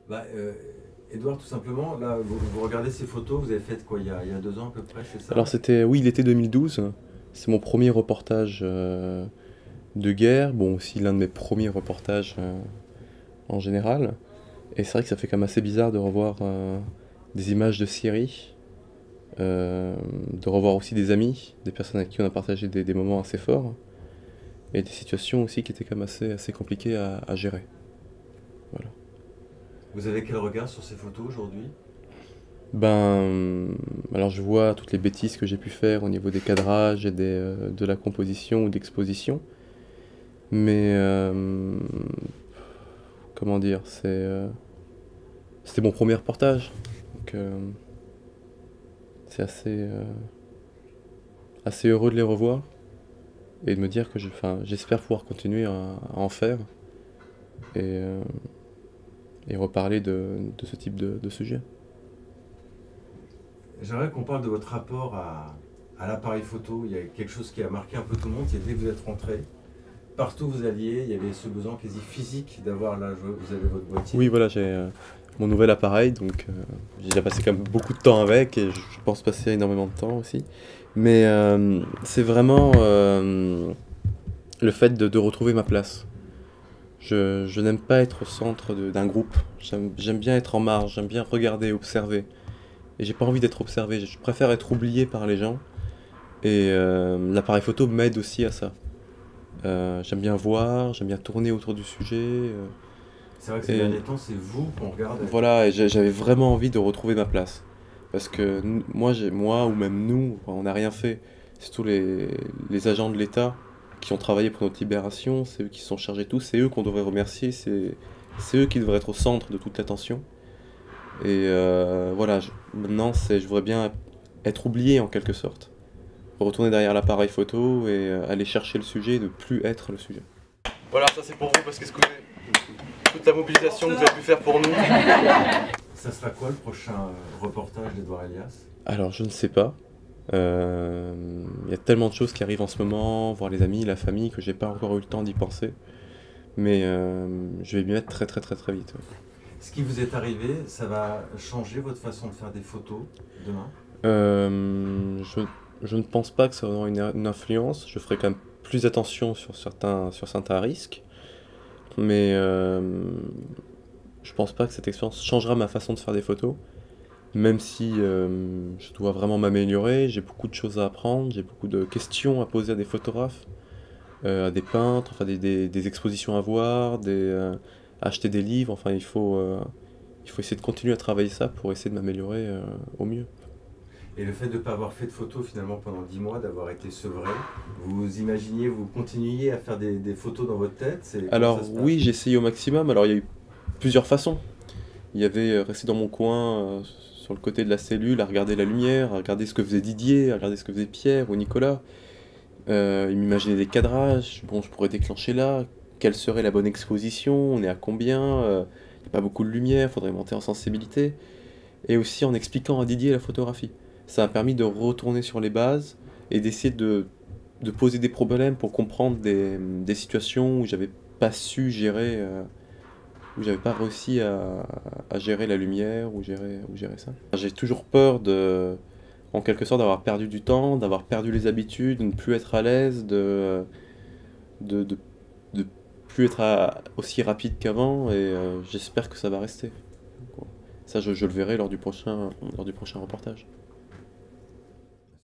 Bah, Edouard, tout simplement, là, vous regardez ces photos, vous avez fait quoi, il y a 2 ans à peu près, c'est Alors ça? c'était, oui, l'été 2012. C'est mon premier reportage de guerre. Bon, aussi l'un de mes premiers reportages en général. Et c'est vrai que ça fait quand même assez bizarre de revoir des images de Syrie, de revoir aussi des amis, des personnes avec qui on a partagé des moments assez forts, et des situations aussi qui étaient quand même assez compliquées à gérer. Voilà. Vous avez quel regard sur ces photos aujourd'hui? Alors je vois toutes les bêtises que j'ai pu faire au niveau des cadrages et de la composition ou d'exposition, mais comment dire, c'était mon premier reportage, donc c'est assez heureux de les revoir et de me dire que j'espère pouvoir continuer à en faire et, euh, et reparler de ce type de sujet. J'aimerais qu'on parle de votre rapport à l'appareil photo. Il y a quelque chose qui a marqué un peu tout le monde, c'est dès que vous êtes rentré, partout où vous alliez, il y avait ce besoin quasi physique d'avoir là, vous avez votre Oui, boîtier. voilà, j'ai mon nouvel appareil, donc j'ai déjà passé quand même beaucoup de temps avec et je pense passer énormément de temps aussi. Mais c'est vraiment le fait de retrouver ma place. Je n'aime pas être au centre d'un groupe. J'aime bien être en marge, j'aime bien regarder, observer. Et j'ai pas envie d'être observé, je préfère être oublié par les gens. Et l'appareil photo m'aide aussi à ça. J'aime bien voir, j'aime bien tourner autour du sujet. C'est vrai que ces Et derniers temps, c'est vous qu'on regarde. voilà, et j'avais vraiment envie de retrouver ma place. Parce que moi ou même nous, enfin, on n'a rien fait. C'est tous les agents de l'État qui ont travaillé pour notre libération, c'est eux qui se sont chargés de tout, c'est eux qu'on devrait remercier, c'est eux qui devraient être au centre de toute l'attention. Et voilà, maintenant je voudrais bien être oublié en quelque sorte. Retourner derrière l'appareil photo et aller chercher le sujet et ne plus être le sujet. Voilà, ça c'est pour vous parce que toute la mobilisation que vous avez pu faire pour nous. Ça sera quoi le prochain reportage d'Edouard Elias? Alors je ne sais pas. Il y a tellement de choses qui arrivent en ce moment, voir les amis, la famille, que j'ai pas encore eu le temps d'y penser. Mais je vais m'y mettre très très très très vite. Ouais. Ce qui vous est arrivé, ça va changer votre façon de faire des photos demain? Euh, je, je ne pense pas que ça aura une influence. Je ferai quand même plus attention sur certains risques. Mais je pense pas que cette expérience changera ma façon de faire des photos. Même si je dois vraiment m'améliorer, j'ai beaucoup de choses à apprendre, j'ai beaucoup de questions à poser à des photographes, à des peintres, enfin des expositions à voir, acheter des livres, enfin il faut essayer de continuer à travailler ça pour essayer de m'améliorer au mieux. Et le fait de ne pas avoir fait de photos finalement pendant 10 mois, d'avoir été sevré, vous imaginiez, vous continuiez à faire des photos dans votre tête, comment ça Alors se oui, passe? j'ai essayé au maximum, alors il y a eu plusieurs façons. Il y avait rester dans mon coin sur le côté de la cellule, à regarder la lumière, à regarder ce que faisait Didier, à regarder ce que faisait Pierre ou Nicolas. Il m'imaginait des cadrages, bon, je pourrais déclencher là, quelle serait la bonne exposition, on est à combien, il n'y a pas beaucoup de lumière, faudrait monter en sensibilité, et aussi en expliquant à Didier la photographie. Ça m'a permis de retourner sur les bases et d'essayer de poser des problèmes pour comprendre des situations où j'avais pas su gérer, où j'avais pas réussi à gérer la lumière, ou gérer ça. J'ai toujours peur en quelque sorte d'avoir perdu du temps, d'avoir perdu les habitudes, de ne plus être à l'aise, de, de, de plus être aussi rapide qu'avant et j'espère que ça va rester. Ça, je le verrai lors du prochain reportage.